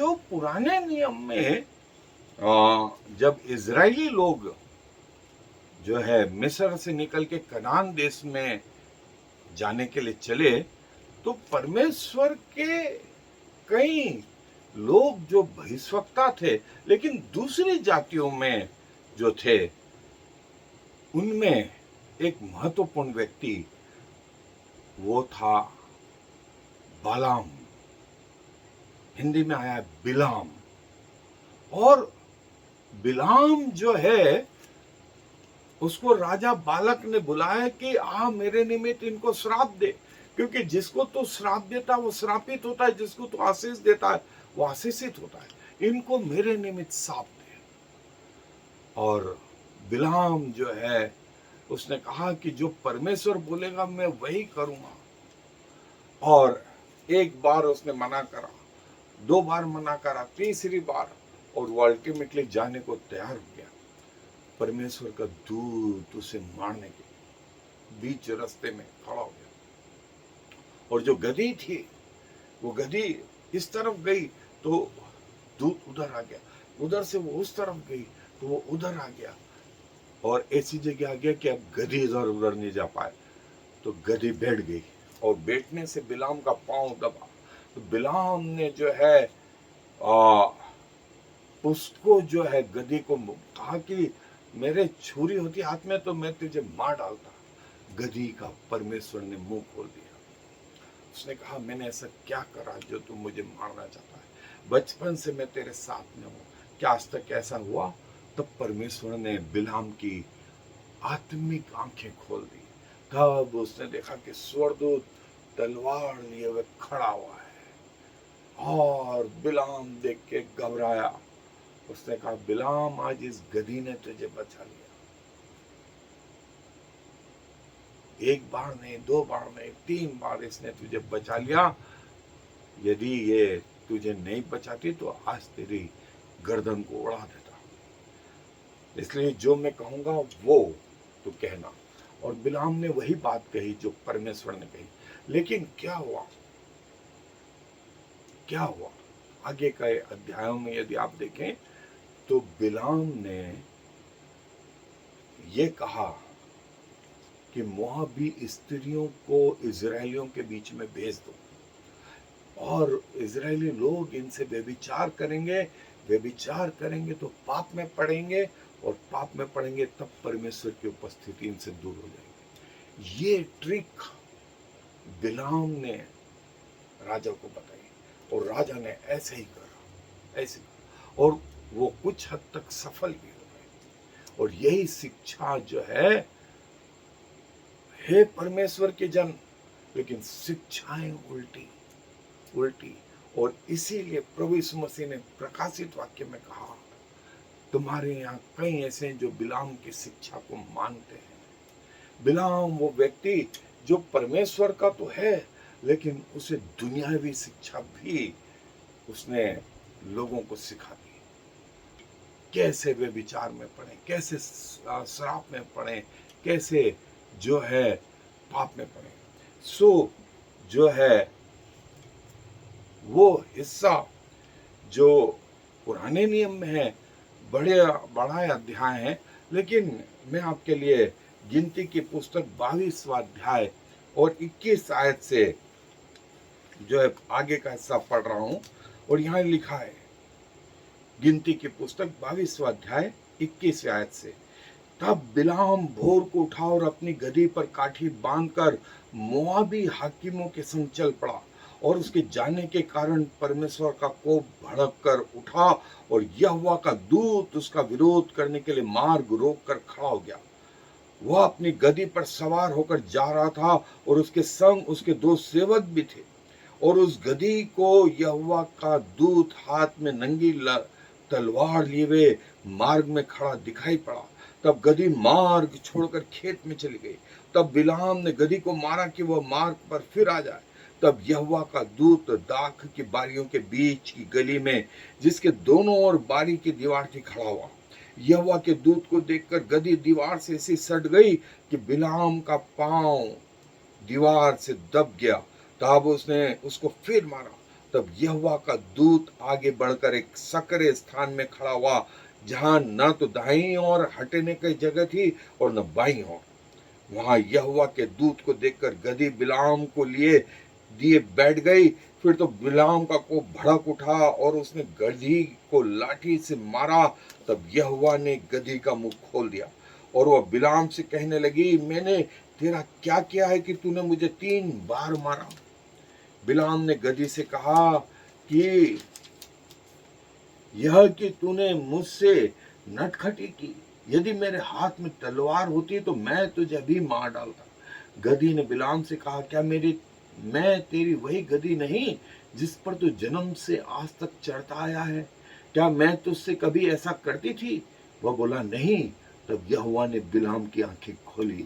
जो पुराने नियम में जब इजरायली लोग जो है मिस्र से निकल के कनान देश में जाने के लिए चले, तो परमेश्वर के कई लोग जो बहिष्वक्ता थे, लेकिन दूसरी जातियों में जो थे, उनमें एक महत्वपूर्ण व्यक्ति वो था बालाम। हिंदी में आया बिलाम। और बिलाम जो है, उसको राजा बालक ने बुलाया कि आ मेरे निमित्त इनको श्राप दे, क्योंकि जिसको तो श्राप देता है वो श्रापित होता है, जिसको तो आशीष देता है वो आशीषित होता है। इनको मेरे निमित्त श्राप दे। और बिलाम जो है, उसने कहा कि जो परमेश्वर बोलेगा मैं वही करूंगा। और एक बार उसने मना करा, 2 बार मना करा, तीसरी बार, और वो अल्टीमेटली जाने को तैयार हो गया। परमेश्वर का दूत उसे मारने के बीच रास्ते में खड़ा हो गया। और जो गधी थी, वो गधी इस तरफ गई तो दूत उधर आ गया, उधर से वो उस तरफ गई तो वो उधर आ गया, और ऐसी जगह आ गया कि अब गधी इधर उधर नहीं जा पाए। तो गधी बैठ गई, और बैठने से बिलाम का पांव दबा। तो बिलाम ने जो है उसको जो है गधी को कहा कि मेरे छुरी होती हाथ में तो मैं तुझे मार डालता। गधी का परमेश्वर ने मुंह खोल दिया। उसने कहा मैंने ऐसा क्या करा जो तू मुझे मारना चाहता है? बचपन से मैं तेरे साथ में हूं, क्या आज तक ऐसा हुआ? तब परमेश्वर ने बिलाम की आत्मिक आंखें खोल दी। तब उसने देखा कि स्वर्गदूत तलवार लिए हुए खड़ा हुआ है। और बिलाम देख के घबराया। उसने कहा बिलाम, आज इस गधी ने तुझे बचा लिया। 1 बार नहीं, 2 बार नहीं, 3 बार इसने तुझे बचा लिया। यदि ये तुझे नहीं बचाती तो आज तेरी गर्दन को उड़ा देता। इसलिए जो मैं कहूंगा वो तू कहना। और बिलाम ने वही बात कही जो परमेश्वर ने कही। लेकिन क्या हुआ? क्या हुआ? आगे के अध्यायों में यदि आप देखें तो बिलाम ने ये कहा कि मोआबी स्त्रियों को इजरायलियों के बीच में भेज दो, और इजरायली लोग इनसे व्यभिचार करेंगे। व्यभिचार करेंगे तो पाप में पड़ेंगे, और पाप में पड़ेंगे तब परमेश्वर की उपस्थिति इनसे दूर हो जाएगी। ये ट्रिक बिलाम ने राजा को बताई, और राजा ने ऐसे ही करा, ऐसे करा, और वो कुछ हद तक सफल भी हो गए। और यही शिक्षा जो है, हे परमेश्वर के जन, लेकिन शिक्षाएं उल्टी उल्टी। और इसीलिए प्रभु यीशु मसीह ने प्रकाशित वाक्य में कहा, तुम्हारे यहाँ कई ऐसे हैं जो बिलाम की शिक्षा को मानते हैं। बिलाम वो व्यक्ति जो परमेश्वर का तो है, लेकिन उसे दुनियावी शिक्षा भी उसने लोगों को सिखा दी। कैसे वे विचार में पड़े, कैसे श्राप में पड़े, कैसे जो है पाप में पड़े। सो जो है वो हिस्सा जो पुराने नियम में है, बड़ा अध्याय है। लेकिन मैं आपके लिए गिनती की पुस्तक 22वां अध्याय और 21 आयत से जो है आगे का हिस्सा पढ़ रहा हूं। और यहाँ लिखा है, गिनती की पुस्तक 22वां अध्याय 21 आयत से, तब बिलाम भोर को उठा और अपनी गधी पर काठी बांधकर मोआबी हाकिमों के संग चल पड़ा। और उसके जाने के कारण परमेश्वर का कोप भड़क कर उठा, और यहोवा का दूत उसका विरोध करने के लिए मार्ग रोक कर खड़ा हो गया। वह अपनी गधी पर सवार होकर जा रहा था, और उसके संग उसके 2 सेवक भी थे। और उस गधी को यहोवा का दूत हाथ में नंगी तलवार लिए हुए मार्ग में खड़ा दिखाई पड़ा। तब गधी मार्ग छोड़कर खेत में चली गई। तब बिलाम ने गधी को मारा कि वह मार्ग पर फिर आ जाए। तब यहोवा का दूत दाख की बारियों के बीच की गली में, जिसके दोनों ओर बारी की दीवार थी, खड़ा हुआ। यहोवा के दूत को देखकर गधी दीवार से ऐसी सट गई कि बिलाम का पांव दीवार से दब गया। तब उसने उसको फिर मारा, तब यहोवा का दूत आगे बढ़कर एक सकरे स्थान में खड़ा हुआ, जहां न तो दाईं ओर हटने की जगह थी और न बाईं ओर। वहां यहोवा के दूत को देखकर गदही बिलाम को लिए दिए बैठ गई। फिर तो बिलाम का कोप भड़क उठा और उसने गदही को लाठी से मारा। तब यहोवा ने गदही का मुंह खोल दिया और वह बिलाम से कहने लगी, मैंने तेरा क्या किया है कि तूने मुझे 3 बार मारा? बिलाम ने गदही से कहा कि यह कि तूने मुझसे नटखटी की, यदि मेरे हाथ में तलवार होती तो मैं तुझे भी मार डालता। गदही ने बिलाम से कहा, क्या मैं तेरी वही गदही नहीं जिस पर तू जन्म से आज तक चढ़ता आया है? क्या मैं तुझसे कभी ऐसा करती थी? वह बोला, नहीं। तब यहोवा ने बिलाम की आंखें खोली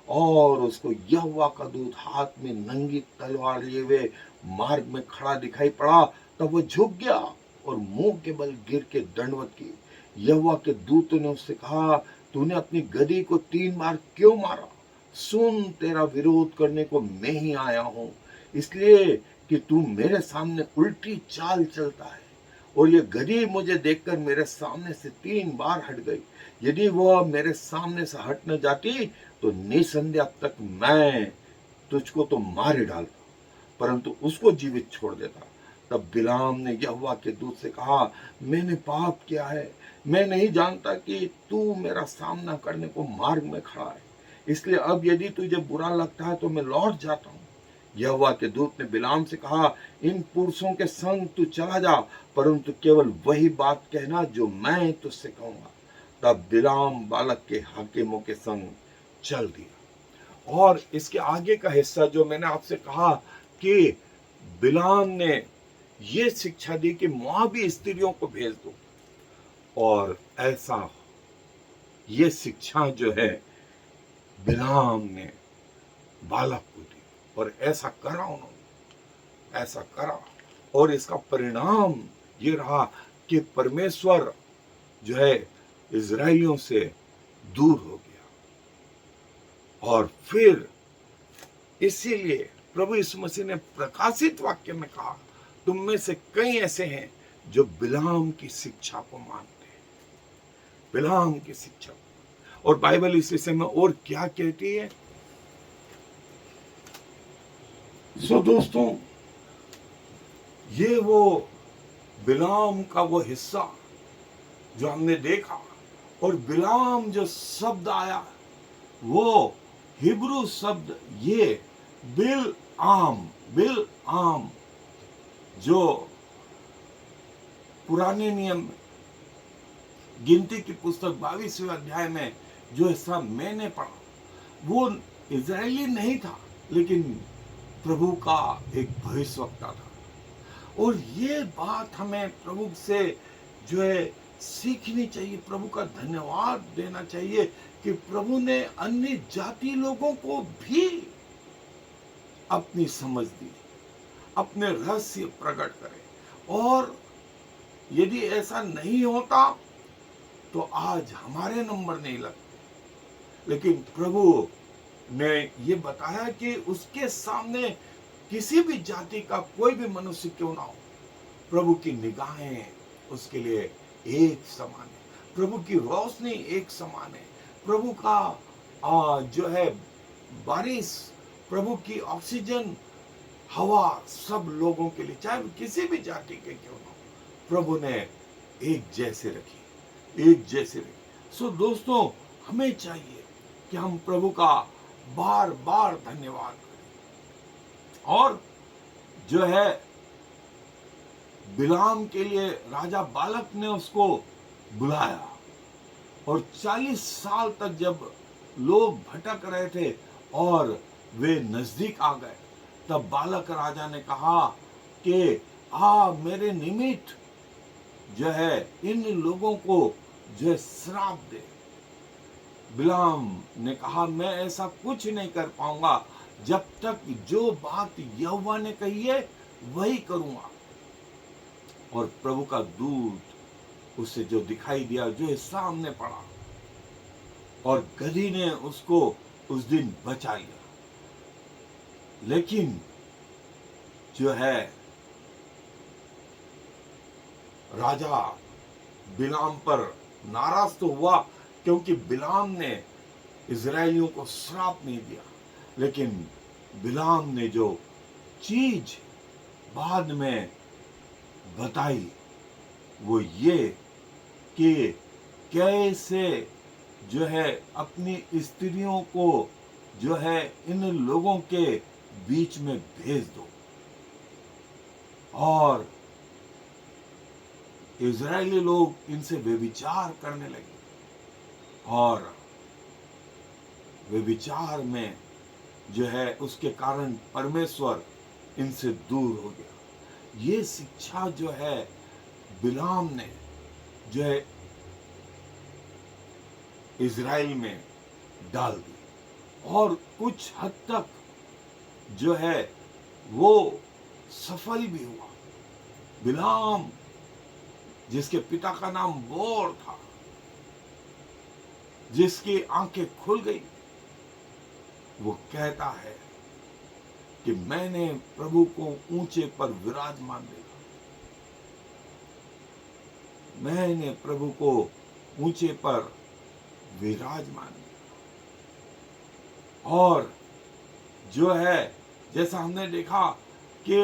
और उसको यहोवा का दूत हाथ में नंगी तलवार लिए हुए मार्ग में खड़ा दिखाई पड़ा। तब वह झुक गया और मुंह के बल गिर के दंडवत की। यहोवा के दूत ने उससे कहा, तूने अपनी गदही को 3 बार क्यों मारा? सुन, तेरा विरोध करने को मैं ही आया हूं, इसलिए कि तू मेरे सामने उल्टी चाल चलता है। और ये गदही मुझे देखकर मेरे सामने से 3 बार हट गई। यदि वह मेरे सामने से हट न जाती तो निसंदेह अब तक मैं तुझको तो मार ही डालता, परंतु उसको जीवित छोड़ देता। तब बिलाम ने यहोवा के दूत से कहा, मैंने पाप किया है, मैं नहीं जानता कि तू मेरा सामना करने को मार्ग में खड़ा है, इसलिए अब यदि तुझे बुरा लगता है तो मैं लौट जाता हूँ। यहोवा के दूत ने बिलाम से कहा, इन पुरुषों के संग तू चला जा, परंतु केवल वही बात कहना जो मैं तुझसे कहूंगा। तब बिलाम बालक के हाकिमों के संग चल दिया। और इसके आगे का हिस्सा जो मैंने आपसे कहा कि बिलाम ने ये शिक्षा दी कि मोआबी स्त्रियों को भेज दो, और ऐसा ये शिक्षा जो है बिलाम ने बालक को दी, और ऐसा करा उन्होंने, ऐसा करा। और इसका परिणाम ये रहा कि परमेश्वर जो है इजराइलियों से दूर हो गया। और फिर इसीलिए प्रभु यीशु मसीह ने प्रकाशित वाक्य में कहा, तुम में से कई ऐसे हैं जो बिलाम की शिक्षा को मानते हैं, बिलाम की शिक्षा। और बाइबल इस विषय में और क्या कहती है? सो दोस्तों, ये वो बिलाम का वो हिस्सा जो हमने देखा, और बिलाम जो शब्द आया वो हिब्रू शब्द ये बिल आम, जो पुराने नियम में गिनती की पुस्तक 22वें अध्याय में जो हिस्सा मैंने पढ़ा, वो इजरायली नहीं था, लेकिन प्रभु का एक भविष्यवक्ता था। और ये बात हमें प्रभु से जो है सीखनी चाहिए, प्रभु का धन्यवाद देना चाहिए कि प्रभु ने अन्य जाति लोगों को भी अपनी समझ दी, अपने रहस्य प्रकट करे। और यदि ऐसा नहीं होता तो आज हमारे नंबर नहीं लगते, लेकिन प्रभु ने ये बताया कि उसके सामने किसी भी जाति का कोई भी मनुष्य क्यों ना हो, प्रभु की निगाहें उसके लिए एक समान है, प्रभु की रोशनी एक समान है, प्रभु का जो है बारिश, प्रभु की ऑक्सीजन, हवा सब लोगों के लिए, चाहे किसी भी जाति के क्यों ना हो, प्रभु ने एक जैसे रखी, एक जैसे रखी। सो दोस्तों, हमें चाहिए कि हम प्रभु का बार बार धन्यवाद करें। और जो है बिलाम के लिए राजा बालक ने उसको बुलाया, और 40 साल तक जब लोग भटक रहे थे और वे नजदीक आ गए, तब बालक राजा ने कहा कि मेरे निमित्त जो है इन लोगों को जो है श्राप दे। बिलाम ने कहा, मैं ऐसा कुछ नहीं कर पाऊंगा जब तक जो बात यहोवा ने कही है वही करूंगा। और प्रभु का दूत उसे जो दिखाई दिया, जो सामने पड़ा, और गदही ने उसको उस दिन बचा लिया। लेकिन जो है राजा बिलाम पर नाराज तो हुआ, क्योंकि बिलाम ने इजरायलियों को श्राप नहीं दिया, लेकिन बिलाम ने जो चीज बाद में बताई वो ये कि कैसे जो है अपनी स्त्रियों को जो है इन लोगों के बीच में भेज दो। और इजरायली लोग इनसे व्यभिचार करने लगे और व्यभिचार में जो है उसके कारण परमेश्वर इनसे दूर हो गया। ये शिक्षा जो है बिलाम ने जो है इजराइल में डाल दी और कुछ हद तक जो है वो सफल भी हुआ। बिलाम, जिसके पिता का नाम बोर था, जिसकी आंखें खुल गई, वो कहता है कि मैंने प्रभु को ऊंचे पर विराजमान देखा, मैंने प्रभु को ऊंचे पर विराजमान देखा। और जो है जैसा हमने देखा कि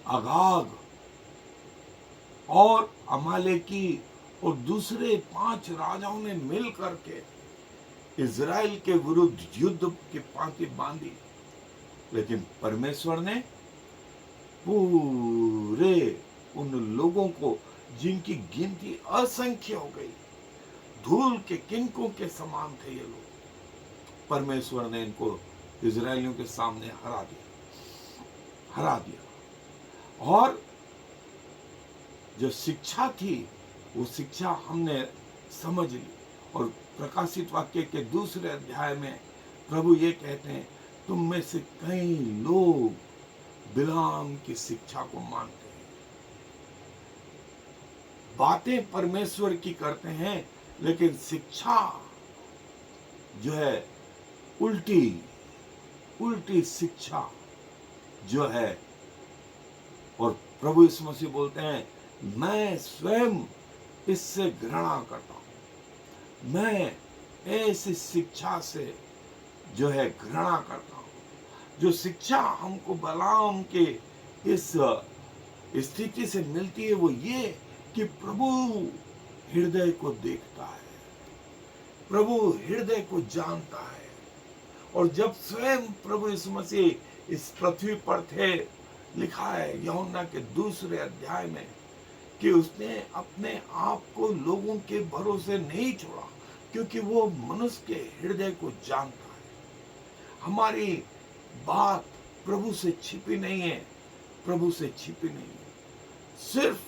अगाग और अमालेकी और दूसरे 5 राजाओं ने मिल करके इजराइल के विरुद्ध युद्ध की पांति बांधी, लेकिन परमेश्वर ने पूरे उन लोगों को, जिनकी गिनती असंख्य हो गई, धूल के किनकों के समान थे ये लोग, परमेश्वर ने इनको इजरायलियों के सामने हरा दिया। और जो शिक्षा थी वो शिक्षा हमने समझ ली। और प्रकाशित वाक्य के दूसरे अध्याय में प्रभु ये कहते हैं, तुम में से कई लोग बिलाम की शिक्षा को मानते हैं, बातें परमेश्वर की करते हैं, लेकिन शिक्षा जो है उल्टी शिक्षा जो है। और प्रभु यीशु मसीह बोलते हैं, मैं स्वयं इससे घृणा करता हूं, मैं ऐसी शिक्षा से जो है घृणा करता हूं। जो शिक्षा हमको बिलाम के इस स्थिति से मिलती है वो ये कि प्रभु हृदय को देखता है, प्रभु हृदय को जानता है। और जब स्वयं प्रभु यीशु मसीह इस पृथ्वी पर थे, लिखा है यूहन्ना के दूसरे अध्याय में कि उसने अपने आप को लोगों के भरोसे नहीं छोड़ा, क्योंकि वो मनुष्य के हृदय को जानता है। हमारी बात प्रभु से छिपी नहीं है, प्रभु से छिपी नहीं है। सिर्फ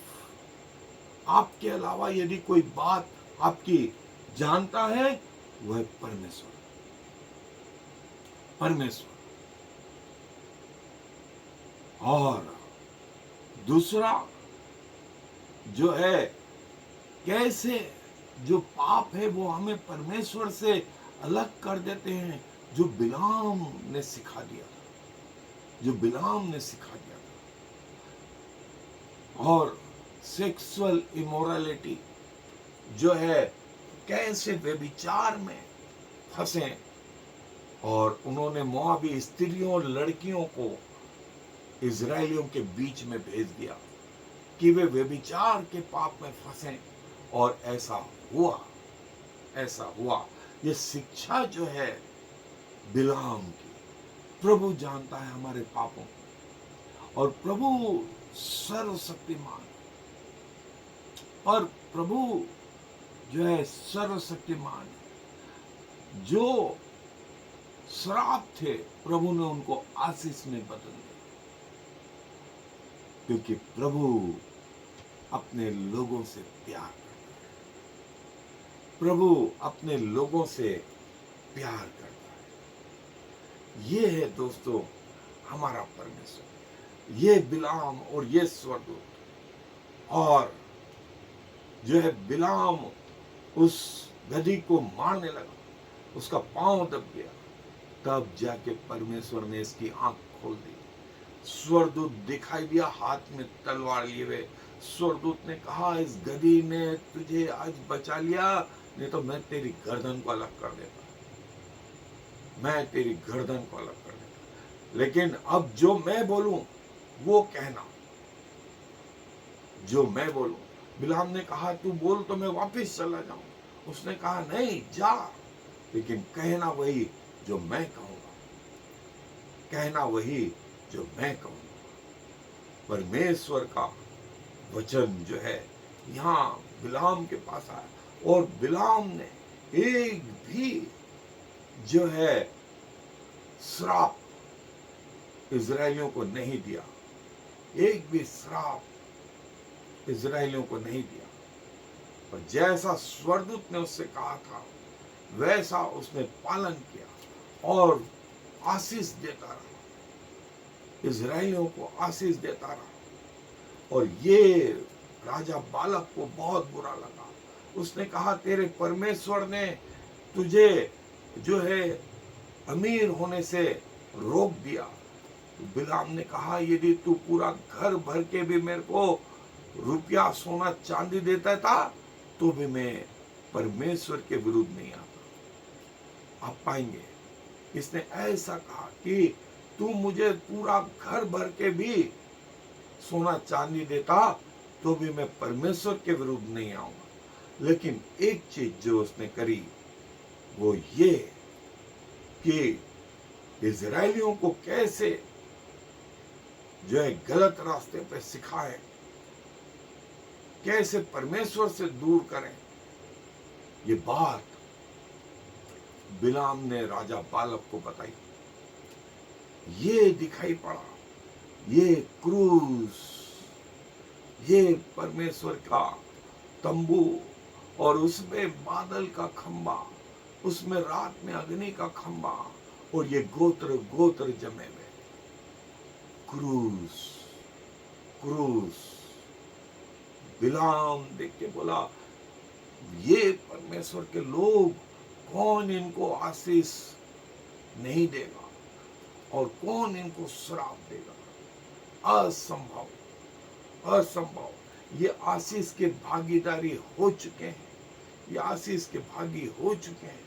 आपके अलावा यदि कोई बात आपकी जानता है, वह परमेश्वर। और दूसरा जो है, कैसे जो पाप है वो हमें परमेश्वर से अलग कर देते हैं, जो बिलाम ने सिखा दिया था। और सेक्सुअल इमोरलिटी जो है, कैसे व्यभिचार में फंसे, और उन्होंने मोआबी स्त्रियों और लड़कियों को इजरायलियों के बीच में भेज दिया कि वे व्यभिचार के पाप में फंसे। और ऐसा हुआ। ये शिक्षा जो है बिलाम की, प्रभु जानता है हमारे पापों को, और प्रभु सर्वशक्तिमान, और प्रभु जो है सर्वशक्तिमान, जो श्राप थे प्रभु ने उनको आशीष में बदल दिया, क्योंकि प्रभु अपने लोगों से प्यार करता है। प्रभु अपने लोगों से प्यार करता है। ये है दोस्तों हमारा परमेश्वर, ये बिलाम और ये स्वर्गदूत। और जो है बिलाम उस गधी को मारने लगा, उसका पांव दब गया, तब जाके परमेश्वर ने इसकी आंख खोल दी। स्वर्गदूत दिखाई दिया हाथ में तलवार लिए हुए। स्वर्गदूत ने कहा, इस गधी ने तुझे आज बचा लिया, नहीं तो मैं तेरी गर्दन को अलग कर देता, मैं तेरी गर्दन को अलग कर देता। लेकिन अब जो मैं बोलूं वो कहना, जो मैं बोलूं। बिलाम ने कहा, तू बोल तो मैं वापस चला जाऊं। उसने कहा, नहीं जा, लेकिन कहना वही जो मैं कहूंगा, कहना वही जो मैं कहूंगा। परमेश्वर का वचन जो है यहाँ बिलाम के पास आया, और बिलाम ने एक भी जो है श्राप इजरायलियों को नहीं दिया, एक भी श्राप इजरायलियों को नहीं दिया। और जैसा स्वर्गदूत ने उससे कहा था वैसा उसने पालन किया और आशीष देता रहा, इजरायलियों को आशीष देता रहा। और ये राजा बालक को बहुत बुरा लगा। उसने कहा, तेरे परमेश्वर ने तुझे जो है अमीर होने से रोक दिया। तो बिलाम ने कहा, यदि तू पूरा घर भर के भी मेरे को रुपया सोना चांदी देता था तो भी मैं परमेश्वर के विरुद्ध नहीं आता। आप पाएंगे इसने ऐसा कहा कि तू मुझे पूरा घर भर के भी सोना चांदी देता तो भी मैं परमेश्वर के विरुद्ध नहीं आऊंगा। लेकिन एक चीज जो उसने करी वो ये कि इजरायलियों को कैसे जो है गलत रास्ते पे सिखाए, कैसे परमेश्वर से दूर करें, ये बात बिलाम ने राजा बालक को बताई। ये दिखाई पड़ा, ये क्रूस, ये परमेश्वर का तंबू और उसमें बादल का खंबा, उसमें रात में अग्नि का खंबा और ये गोत्र गोत्र जमे हुए। क्रूस क्रूस। बिलाम देख के बोला, ये परमेश्वर के लोग, कौन इनको आशीष नहीं देगा और कौन इनको श्राप देगा? असंभव, असंभव। ये आशीष के भागीदारी हो चुके हैं, ये आशीष के भागी हो चुके हैं।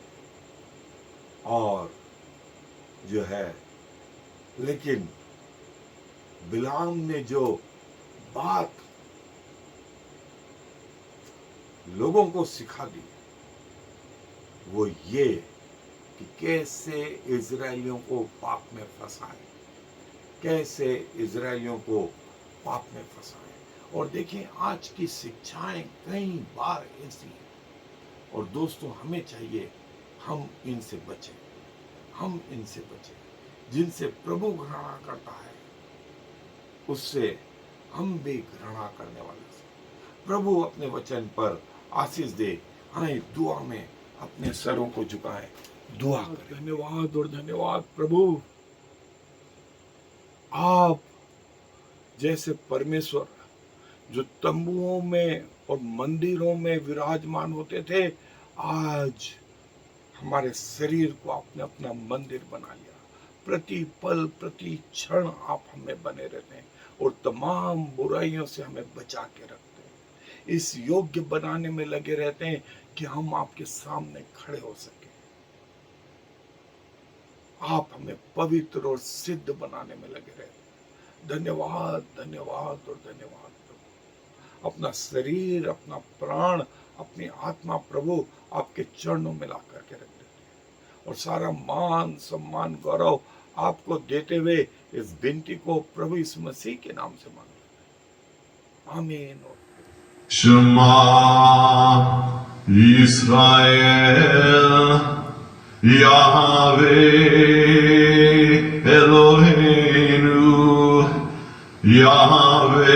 और जो है, लेकिन बिलाम ने जो बात लोगों को सिखा दी वो ये कि कैसे इजरायलियों को पाप में फंसाए, कैसे इजरायलियों को पाप में फंसाए। और देखिए आज की शिक्षाएं कई बार ऐसी हैं। और दोस्तों, हमें चाहिए हम इनसे बचें, हम इनसे बचें। जिनसे प्रभु घृणा करता है उससे हम भी घृणा करने वाले से। प्रभु अपने वचन पर आशीष दे। आए दुआ में अपने सरों को झुकाएं, दुआ करें। धन्यवाद और धन्यवाद प्रभु, आप जैसे परमेश्वर जो तंबुओं में और मंदिरों में विराजमान होते थे, आज हमारे शरीर को आपने अपना मंदिर बना लिया। प्रति पल प्रति क्षण आप हमें बने रहते हैं और तमाम बुराइयों से हमें बचा के रखते हैं। इस योग्य बनाने में लगे रहते हैं कि हम आपके सामने खड़े हो सके। आप हमें पवित्र और सिद्ध बनाने में लगे रहते हैं। धन्यवाद, धन्यवाद और धन्यवाद प्रभु। अपना शरीर, अपना प्राण, अपनी आत्मा प्रभु आपके चरणों में ला करके रख देते हैं। और सारा मान सम्मान गौरव आपको देते हुए इस विनती को प्रभु यीशु मसीह के नाम से मांगते हैं। आमीन। Shema Yisrael Yahweh Eloheinu Yahweh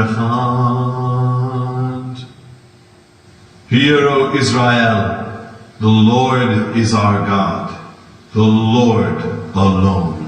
Echad. Hear, O Israel, the Lord is our God, the Lord alone.